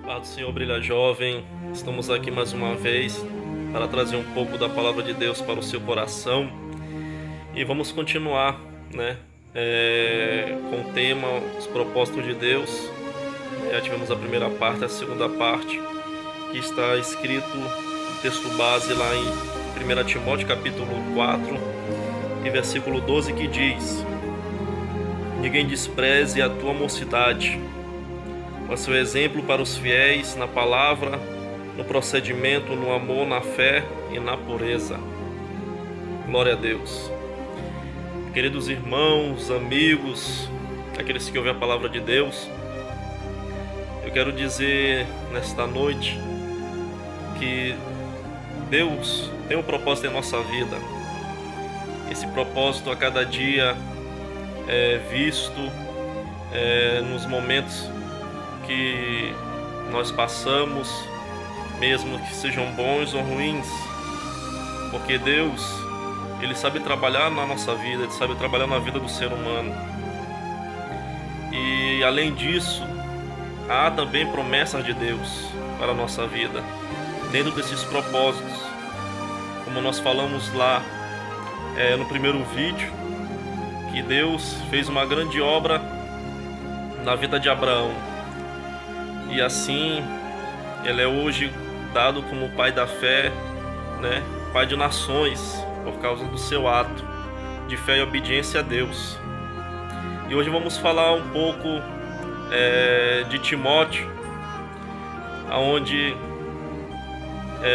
Paz do Senhor brilha jovem, estamos aqui mais uma vez para trazer um pouco da palavra de Deus para o seu coração e vamos continuar, com o tema Os Propósitos de Deus. Já tivemos a primeira parte, a segunda parte, que está escrito no texto base lá em 1 Timóteo capítulo 4 e versículo 12, que diz: ninguém despreze a tua mocidade, mas seu exemplo para os fiéis na palavra, no procedimento, no amor, na fé e na pureza. Glória a Deus. Queridos irmãos, amigos, aqueles que ouvem a palavra de Deus, eu quero dizer nesta noite que Deus tem um propósito em nossa vida. Esse propósito a cada dia é visto nos momentos que nós passamos, mesmo que sejam bons ou ruins, porque Deus, Ele sabe trabalhar na nossa vida, Ele sabe trabalhar na vida do ser humano. E além disso, há também promessas de Deus para a nossa vida, dentro desses propósitos. Como nós falamos lá no primeiro vídeo, que Deus fez uma grande obra na vida de Abraão. E assim, ele é hoje dado como pai da fé, pai de nações, por causa do seu ato de fé e obediência a Deus. E hoje vamos falar um pouco de Timóteo, onde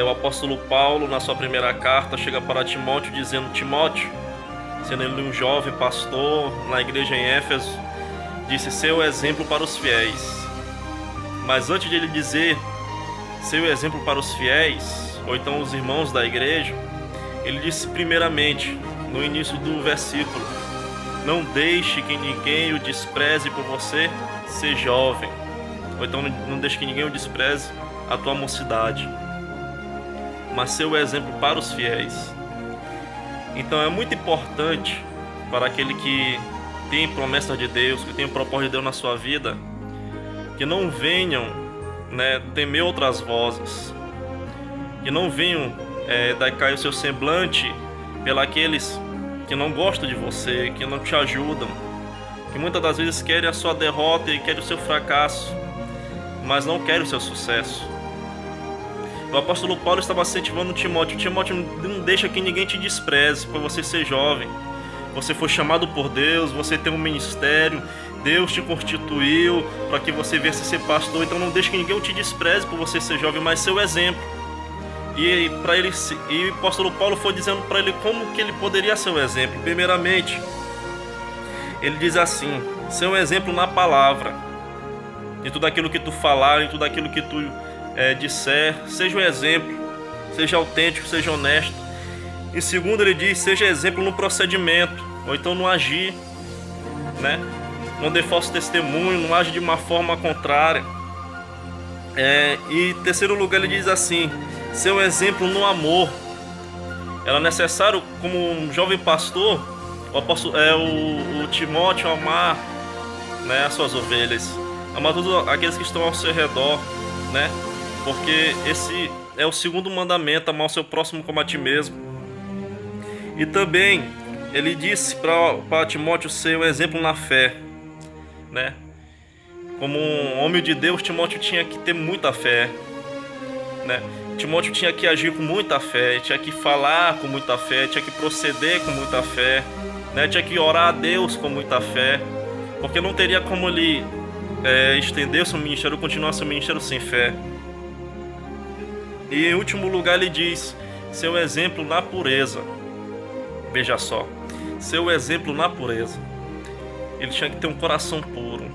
o apóstolo Paulo, na sua primeira carta, chega para Timóteo dizendo: Timóteo, sendo ele um jovem pastor na igreja em Éfeso, disse: ser o exemplo para os fiéis. Mas antes de ele dizer ser o exemplo para os fiéis, ou então os irmãos da igreja, ele disse primeiramente, no início do versículo: não deixe que ninguém o despreze por você ser jovem, ou então não deixe que ninguém o despreze a tua mocidade, mas ser o exemplo para os fiéis. Então é muito importante para aquele que tem promessa de Deus, que tem o propósito de Deus na sua vida, que não venham temer outras vozes, que não venham dar cair o seu semblante pelos que não gostam de você, que não te ajudam, que muitas das vezes querem a sua derrota e querem o seu fracasso, mas não querem o seu sucesso. O apóstolo Paulo estava incentivando Timóteo: Timóteo, não deixa que ninguém te despreze por você ser jovem. Você foi chamado por Deus, você tem um ministério, Deus te constituiu para que você viesse ser pastor. Então não deixe que ninguém te despreze por você ser jovem, mas ser o exemplo. E o apóstolo Paulo foi dizendo para ele como que ele poderia ser o exemplo. Primeiramente, ele diz assim: ser um exemplo na palavra, em tudo aquilo que tu falar, em tudo aquilo que tu disser, seja um exemplo, seja autêntico, seja honesto. Em segundo, ele diz: seja exemplo no procedimento, ou então no agir, não dê falso testemunho, não age de uma forma contrária. E em terceiro lugar, ele diz assim: ser um exemplo no amor. Era necessário, como um jovem pastor, o Timóteo amar as suas ovelhas, amar todos aqueles que estão ao seu redor, porque esse é o segundo mandamento: amar o seu próximo como a ti mesmo. E também ele disse para Timóteo ser um exemplo na fé, Como um homem de Deus, Timóteo tinha que ter muita fé, Timóteo tinha que agir com muita fé, tinha que falar com muita fé, tinha que proceder com muita fé, tinha que orar a Deus com muita fé, porque não teria como ele estender seu ministério, continuar seu ministério sem fé. E em último lugar, ele diz: ser um exemplo na pureza. Veja só, ser o exemplo na pureza. Ele tinha que ter um coração puro,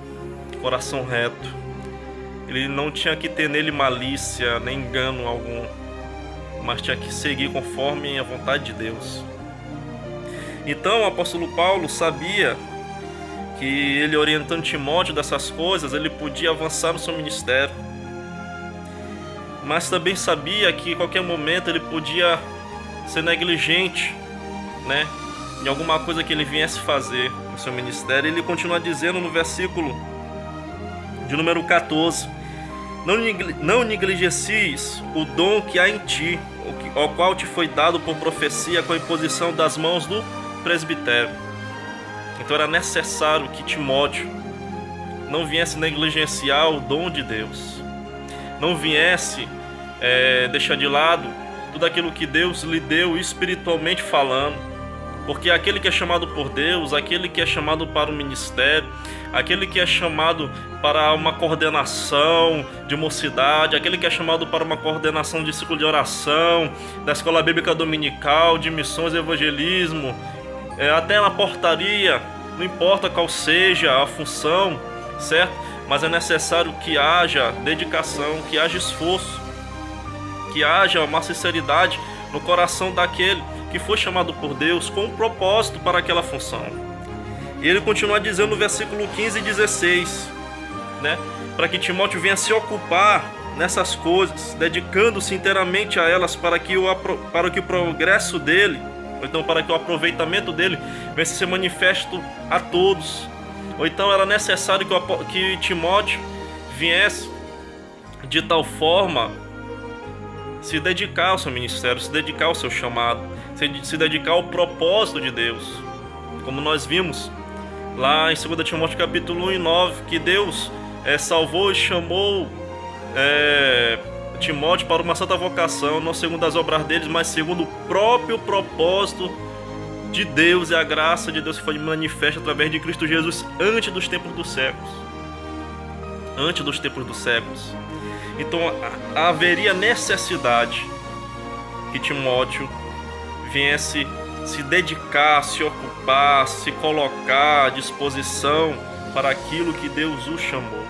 coração reto. Ele não tinha que ter nele malícia, nem engano algum, mas tinha que seguir conforme a vontade de Deus. Então o apóstolo Paulo sabia que ele, orientando Timóteo dessas coisas, ele podia avançar no seu ministério. Mas também sabia que em qualquer momento ele podia ser negligente, né, em alguma coisa que ele viesse fazer no seu ministério. Ele continua dizendo no versículo de número 14: não negligencies o dom que há em ti, ao qual te foi dado por profecia com a imposição das mãos do presbitério. Então era necessário que Timóteo não viesse negligenciar o dom de Deus, não viesse deixar de lado tudo aquilo que Deus lhe deu espiritualmente falando, porque aquele que é chamado por Deus, aquele que é chamado para o ministério, aquele que é chamado para uma coordenação de mocidade, aquele que é chamado para uma coordenação de ciclo de oração, da escola bíblica dominical, de missões e evangelismo, até na portaria, não importa qual seja a função, certo? Mas é necessário que haja dedicação, que haja esforço, que haja uma sinceridade no coração daquele que foi chamado por Deus com um propósito para aquela função. E ele continua dizendo no versículo 15 e 16, né, para que Timóteo venha se ocupar nessas coisas, dedicando-se inteiramente a elas, para que o progresso dele, ou então para que o aproveitamento dele venha ser manifesto a todos. Ou então era necessário que Timóteo viesse de tal forma se dedicar ao seu ministério, se dedicar ao seu chamado, se dedicar ao propósito de Deus. Como nós vimos lá em 2 Timóteo capítulo 1 e 9, que Deus salvou e chamou Timóteo para uma santa vocação, não segundo as obras deles, mas segundo o próprio propósito de Deus e a graça de Deus que foi manifesta através de Cristo Jesus antes dos tempos dos séculos. Antes dos tempos dos séculos. Então haveria necessidade que Timóteo viesse se dedicar, se ocupar, se colocar à disposição para aquilo que Deus o chamou,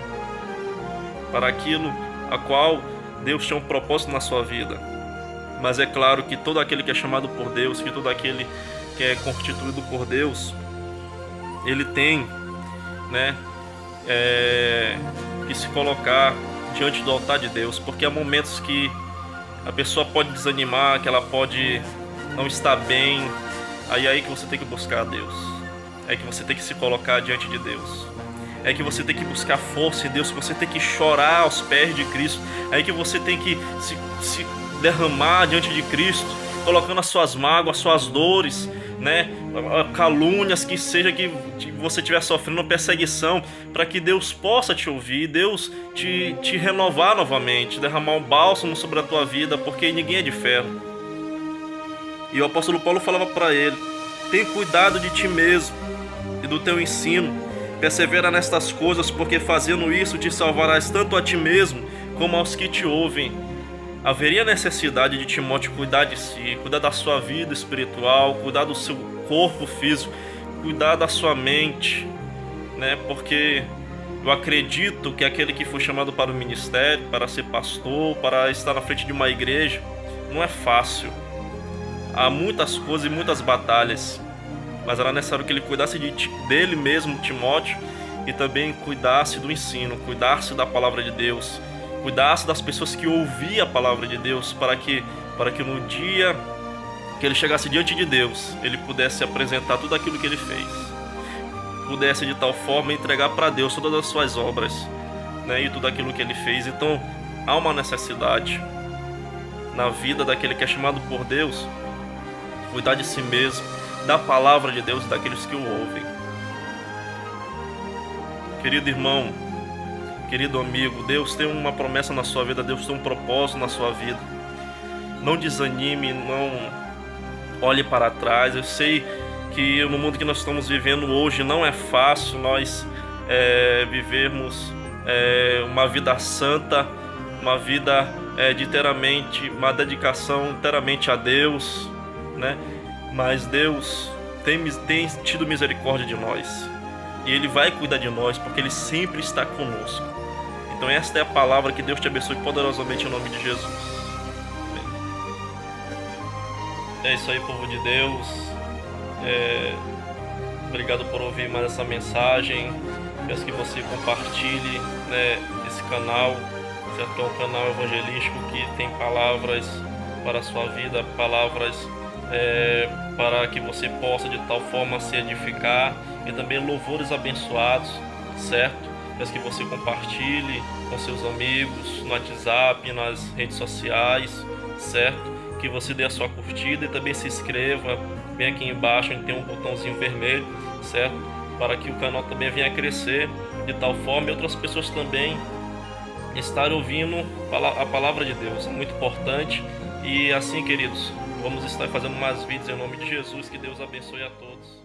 para aquilo a qual Deus tinha um propósito na sua vida. Mas é claro que todo aquele que é chamado por Deus, que todo aquele que é constituído por Deus, ele tem, né, que se colocar diante do altar de Deus, porque há momentos que a pessoa pode desanimar, que ela pode não estar bem. Aí que você tem que buscar a Deus, é que você tem que se colocar diante de Deus, é que você tem que buscar força em Deus, que você tem que chorar aos pés de Cristo, é que você tem que se derramar diante de Cristo, colocando as suas mágoas, as suas dores, né, calúnias, que seja que você estiver sofrendo perseguição, para que Deus possa te ouvir, Deus te renovar novamente, derramar um bálsamo sobre a tua vida, porque ninguém é de ferro. E o apóstolo Paulo falava para ele: tem cuidado de ti mesmo e do teu ensino, persevera nestas coisas, porque fazendo isso te salvarás tanto a ti mesmo como aos que te ouvem. Haveria necessidade de Timóteo cuidar de si, cuidar da sua vida espiritual, cuidar do seu corpo físico, cuidar da sua mente, né? Porque eu acredito que aquele que foi chamado para o ministério, para ser pastor, para estar na frente de uma igreja, não é fácil. Há muitas coisas e muitas batalhas, mas era necessário que ele cuidasse dele mesmo, Timóteo, e também cuidasse do ensino, cuidasse da palavra de Deus, cuidasse das pessoas que ouviam a palavra de Deus, para que no dia que ele chegasse diante de Deus, ele pudesse apresentar tudo aquilo que ele fez, pudesse de tal forma entregar para Deus todas as suas obras, né, e tudo aquilo que ele fez. Então há uma necessidade na vida daquele que é chamado por Deus, cuidar de si mesmo, da palavra de Deus e daqueles que o ouvem. Querido irmão, querido amigo, Deus tem uma promessa na sua vida, Deus tem um propósito na sua vida. Não desanime, não olhe para trás. Eu sei que no mundo que nós estamos vivendo hoje não é fácil nós vivermos uma vida santa, uma vida uma dedicação inteiramente a Deus, né? Mas Deus tem tido misericórdia de nós, e Ele vai cuidar de nós, porque Ele sempre está conosco. Então esta é a palavra. Que Deus te abençoe poderosamente em nome de Jesus. É isso aí, povo de Deus. Obrigado por ouvir mais essa mensagem. Peço que você compartilhe, né, esse canal, certo? Que é um canal evangelístico que tem palavras para a sua vida, palavras para que você possa de tal forma se edificar, e também louvores abençoados, certo? Peço que você compartilhe com seus amigos no WhatsApp, nas redes sociais, certo? Que você dê a sua curtida e também se inscreva bem aqui embaixo, onde tem um botãozinho vermelho, certo? Para que o canal também venha a crescer de tal forma e outras pessoas também estarem ouvindo a palavra de Deus. É muito importante. E assim, queridos, vamos estar fazendo mais vídeos em nome de Jesus. Que Deus abençoe a todos.